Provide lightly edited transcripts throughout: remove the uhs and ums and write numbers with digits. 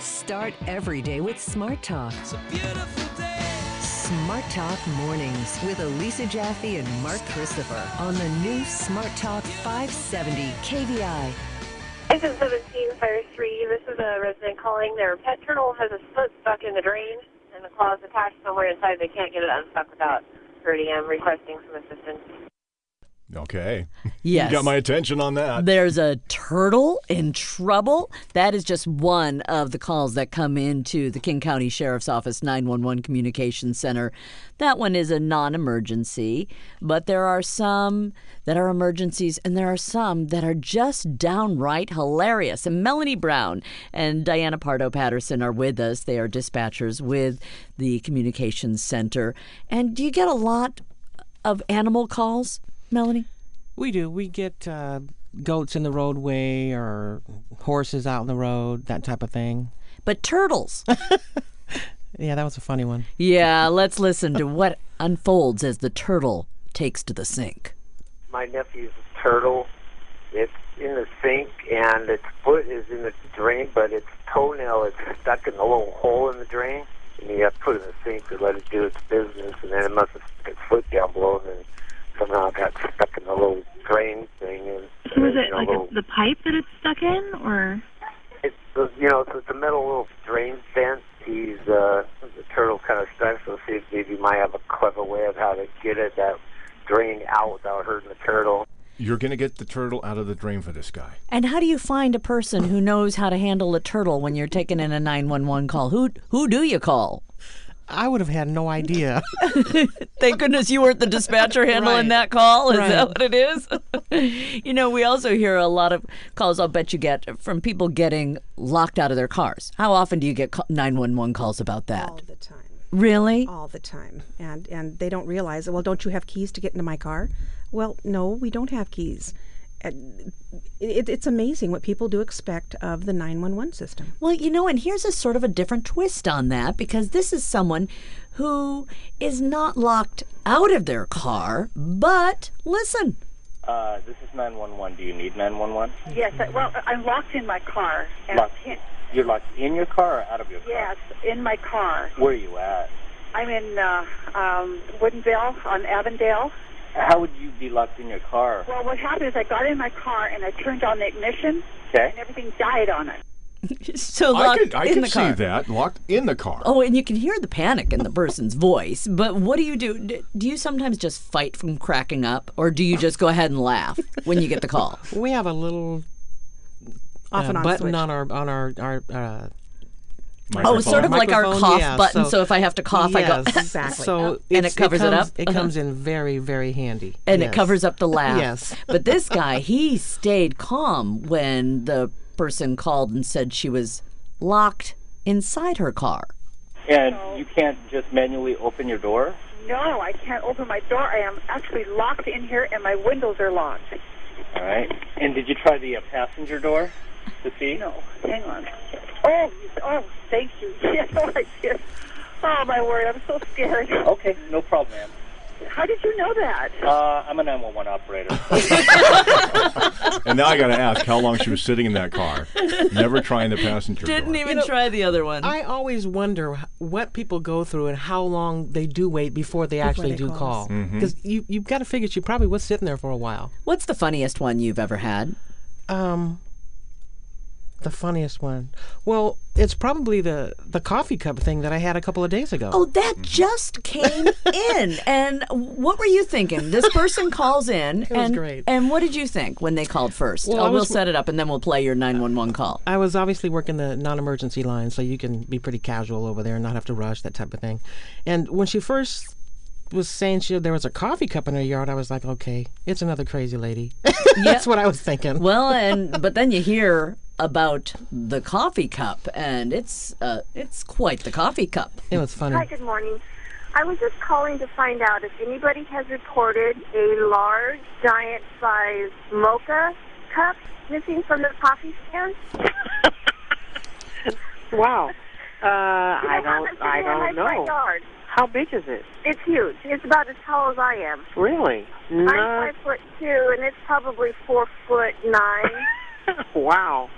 Start every day with Smart Talk. It's a beautiful day. Smart Talk Mornings with Elisa Jaffe and Mark Christopher on the new Smart Talk 570 KVI. This is 1753. This is a resident calling. Their pet turtle has a foot stuck in the drain, and the claw is attached somewhere inside. They can't get it unstuck without hurting him, requesting some assistance. Okay. Yes. You got my attention on that. There's a turtle in trouble. That is just one of the calls that come into the King County Sheriff's Office 911 Communications Center. That one is a non-emergency, but there are some that are emergencies, and there are some that are just downright hilarious. And Melanie Brown and Diana Pardo-Patterson are with us. They are dispatchers with the Communications Center. And do you get a lot of animal calls, Melanie? We do. We get goats in the roadway or horses out in the road, that type of thing. But turtles. Yeah, that was a funny one. Yeah, let's listen to what unfolds as the turtle takes to the sink. My nephew's turtle. It's in the sink, and its foot is in the drain, but its toenail is stuck in a little hole in the drain. And you have to put it in the sink to let it do its business, and then it must have stuck its foot down below, and then somehow it got stuck in the little drain thing. And Was it like the pipe that it's stuck in, or? It's it's a metal little drain vent. The turtle kind of stuck, so see if maybe might have a clever way of how to get it that drain out without hurting the turtle. You're going to get the turtle out of the drain for this guy. And how do you find a person who knows how to handle a turtle when you're taking in a 911 call? Who do you call? I would have had no idea. Thank goodness you weren't the dispatcher handling that call. Is that what it is? We also hear a lot of calls, I'll bet you get, from people getting locked out of their cars. How often do you get 911 calls about that? All the time. Really? All the time. And they don't realize, well, don't you have keys to get into my car? Well, no, we don't have keys. It's amazing what people do expect of the 911 system. Well, and here's a sort of a different twist on that, because this is someone who is not locked out of their car, but listen. This is 911. Do you need 911? Yes. I'm locked in my car. You're locked in your car or out of your car? Yes, in my car. Where are you at? I'm in Woodinville on Avondale. How would you be locked in your car? Well, what happened is I got in my car and I turned on the ignition, and everything died on it. So I locked can in the car. see that, locked in the car. Oh, and you can hear the panic in the person's voice. But what do you do? Do you sometimes just fight from cracking up, or do you just go ahead and laugh when you get the call? We have a little off and on button switch. on our Oh, sort of like our cough button. So if I have to cough, I go. Exactly. So and it covers it up. It comes in very, very handy. And it covers up the laugh. Yes. But this guy, he stayed calm when the person called and said she was locked inside her car. And you can't just manually open your door? No, I can't open my door. I am actually locked in here, and my windows are locked. All right. And did you try the passenger door to see? No. Hang on. Oh, thank you. Yes, I did. Oh, my word, I'm so scared. Okay, no problem, ma'am. How did you know that? I'm a 911 operator. And now I got to ask how long she was sitting in that car. Never trying the passenger Didn't door. even try the other one. I always wonder what people go through and how long they do wait before they actually do call. Because you've got to figure she probably was sitting there for a while. What's the funniest one you've ever had? The funniest one. Well, it's probably the coffee cup thing that I had a couple of days ago. Oh, that just came in. And what were you thinking? This person calls in. It was great. And what did you think when they called first? Well, we'll set it up and then we'll play your 911 call. I was obviously working the non-emergency line, so you can be pretty casual over there and not have to rush, that type of thing. And when she first was saying there was a coffee cup in her yard, I was like, okay, it's another crazy lady. That's what I was thinking. Well, but then you hear about the coffee cup, and it's quite the coffee cup. It was funny. Hi, good morning. I was just calling to find out if anybody has reported a large, giant-sized mocha cup missing from their coffee stand. Wow. I don't know. How big is it? It's huge. It's about as tall as I am. Really? I'm 5'2", and it's probably 4'9". Wow.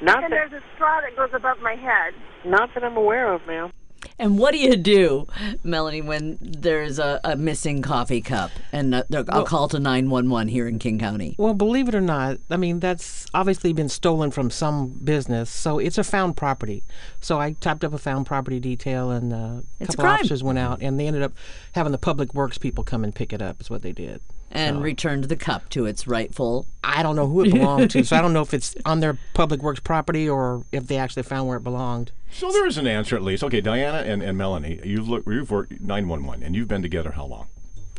And there's a straw that goes above my head. Not that I'm aware of, ma'am. And what do you do, Melanie, when there's a missing coffee cup and a call to 911 here in King County? Well, believe it or not, I mean, that's obviously been stolen from some business, so it's a found property. So I typed up a found property detail, and a couple officers went out, and they ended up having the public works people come and pick it up, is what they did. And returned the cup to its rightful... I don't know who it belonged to, so I don't know if it's on their public works property or if they actually found where it belonged. So there is an answer at least. Okay, Diana and Melanie, you've worked 911, and you've been together how long?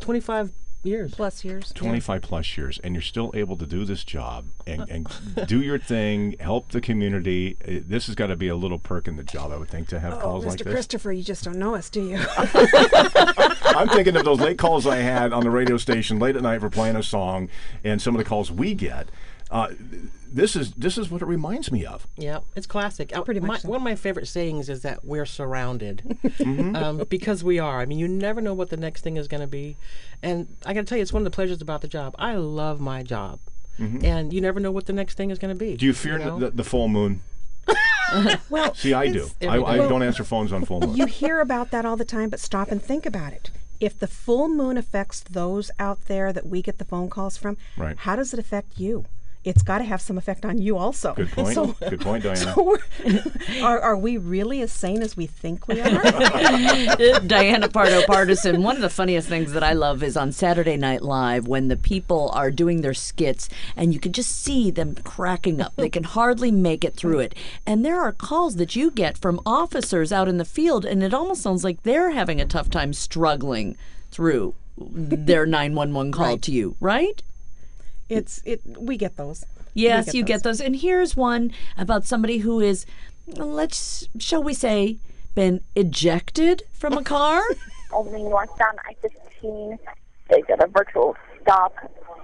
25 years. Plus years. 25 plus years, and you're still able to do this job and do your thing, help the community. This has got to be a little perk in the job, I would think, to have calls like this. Mr. Christopher, you just don't know us, do you? I'm thinking of those late calls I had on the radio station late at night for playing a song, and some of the calls we get. This is what it reminds me of. Yeah, it's classic. Pretty much. One of my favorite sayings is that we're surrounded, because we are. I mean, you never know what the next thing is going to be, and I got to tell you, it's one of the pleasures about the job. I love my job, and you never know what the next thing is going to be. Do you fear the full moon? Well, see, I do. I don't answer phones on full moon. You hear about that all the time, but stop and think about it. If the full moon affects those out there that we get the phone calls from, how does it affect you? It's got to have some effect on you also. Good point. Good point, Diana. So are we really as sane as we think we are? Diana Pardo Partisan, one of the funniest things that I love is on Saturday Night Live when the people are doing their skits and you can just see them cracking up. They can hardly make it through it. And there are calls that you get from officers out in the field, and it almost sounds like they're having a tough time struggling through their 911 call to you, right? We get those. Yes, you get those. And here's one about somebody who is, shall we say, been ejected from a car. Only northbound I-15. They did a virtual stop,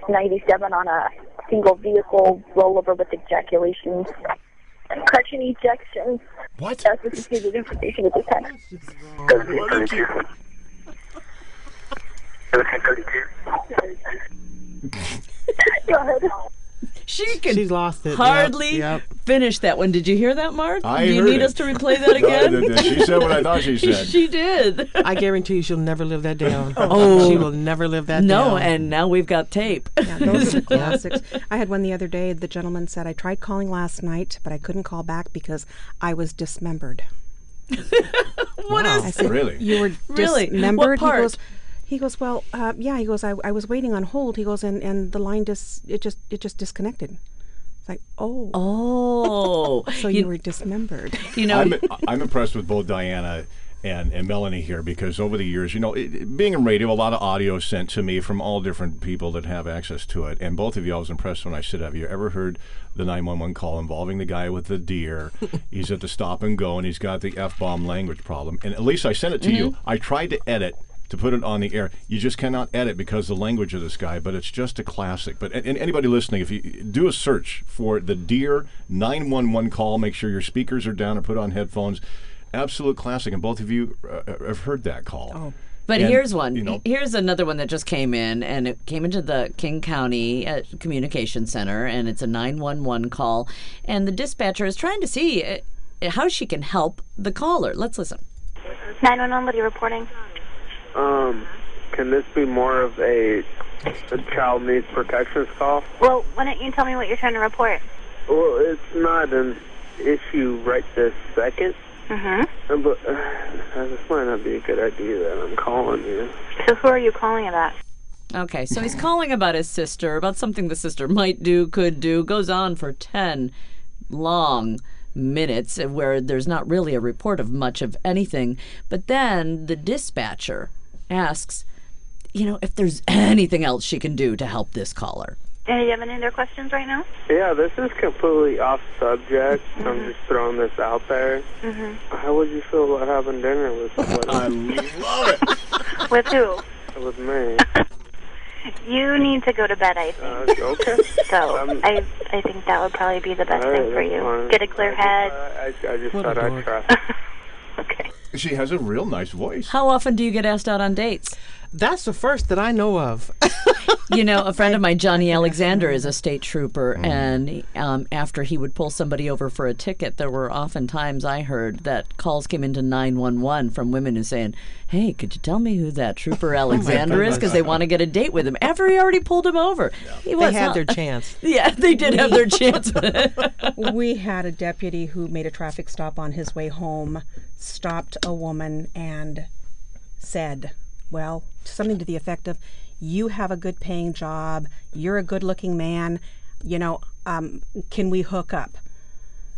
97 on a single vehicle rollover with ejaculation, correction ejection. What? That's what you see the information at this time. 32. 32. Go ahead. She's lost it. Hardly finish that one. Did you hear that, Mark? I Do you heard need it. us to replay that again? She said what I thought she said. She did. I guarantee you she'll never live that down. Oh. She will never live that down. No, and now we've got tape. Yeah, those are classics. I had one the other day. The gentleman said, I tried calling last night, but I couldn't call back because I was dismembered. What is I said, Really? You were Really? dismembered? What part? He goes, well, yeah. He goes, I was waiting on hold. He goes, and the line just disconnected. It's like, Oh. so you were dismembered. You know, I'm impressed with both Diana and Melanie here, because over the years, being in radio, a lot of audio is sent to me from all different people that have access to it. And both of you, I was impressed when I said, have you ever heard the 911 call involving the guy with the deer? He's at the stop and go, and he's got the F-bomb language problem. And at least I sent it to you. I tried to edit to put it on the air. You just cannot edit because of the language of this guy, but it's just a classic. But and anybody listening, if you do a search for the deer 911 call, make sure your speakers are down or put on headphones. Absolute classic, and both of you have heard that call. But And, here's one. Here's another one that just came in, and it came into the King County Communication Center, and it's a 911 call, and the dispatcher is trying to see how she can help the caller. Let's listen. 911, what are you reporting? Can this be more of a child needs protections call? Well, why don't you tell me what you're trying to report? Well, it's not an issue right this second. But this might not be a good idea that I'm calling you. So who are you calling about? Okay, so he's calling about his sister, about something the sister might do, could do, goes on for 10 long minutes where there's not really a report of much of anything. But then the dispatcher asks, if there's anything else she can do to help this caller. And do you have any other questions right now? Yeah, this is completely off subject. I'm just throwing this out there. How would you feel about having dinner with somebody? I love it. With who? With me. You need to go to bed, I think. Okay. So I think that would probably be the best thing for you. Fine. Get a clear head. I just thought I'd try. Okay. She has a real nice voice. How often do you get asked out on dates? That's the first that I know of. You know, a friend of mine, Johnny Alexander, is a state trooper, and after he would pull somebody over for a ticket, there were often times I heard that calls came into 911 from women who saying, "Hey, could you tell me who that Trooper Alexander is? Because they want to get a date with him." After he already pulled him over, They had their chance. Yeah, they did have their chance. We had a deputy who made a traffic stop on his way home, stopped a woman and said, well, something to the effect of, "You have a good paying job, you're a good looking man, you know, can we hook up?"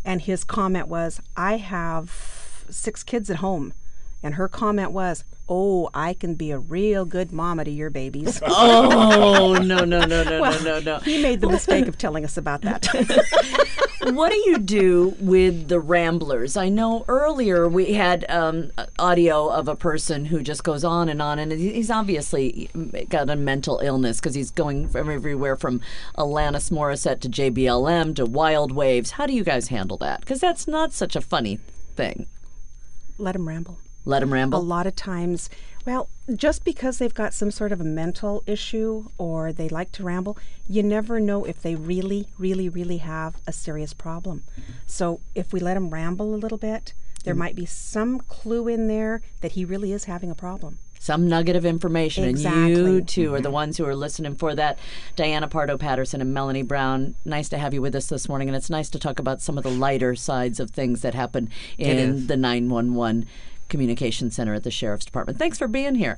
And his comment was, "I have 6 kids at home." And her comment was, "Oh, I can be a real good mama to your babies." Oh, no. He made the mistake of telling us about that. What do you do with the ramblers? I know earlier we had audio of a person who just goes on, and he's obviously got a mental illness because he's going from everywhere from Alanis Morissette to JBLM to Wild Waves. How do you guys handle that? Because that's not such a funny thing. Let him ramble. Let him ramble? A lot of times, well, just because they've got some sort of a mental issue or they like to ramble, you never know if they really, really, really have a serious problem. So if we let him ramble a little bit, there might be some clue in there that he really is having a problem. Some nugget of information. Exactly. And you two are the ones who are listening for that. Diana Pardo-Patterson and Melanie Brown, nice to have you with us this morning. And it's nice to talk about some of the lighter sides of things that happen in the 911 Communication Center at the Sheriff's Department. Thanks for being here.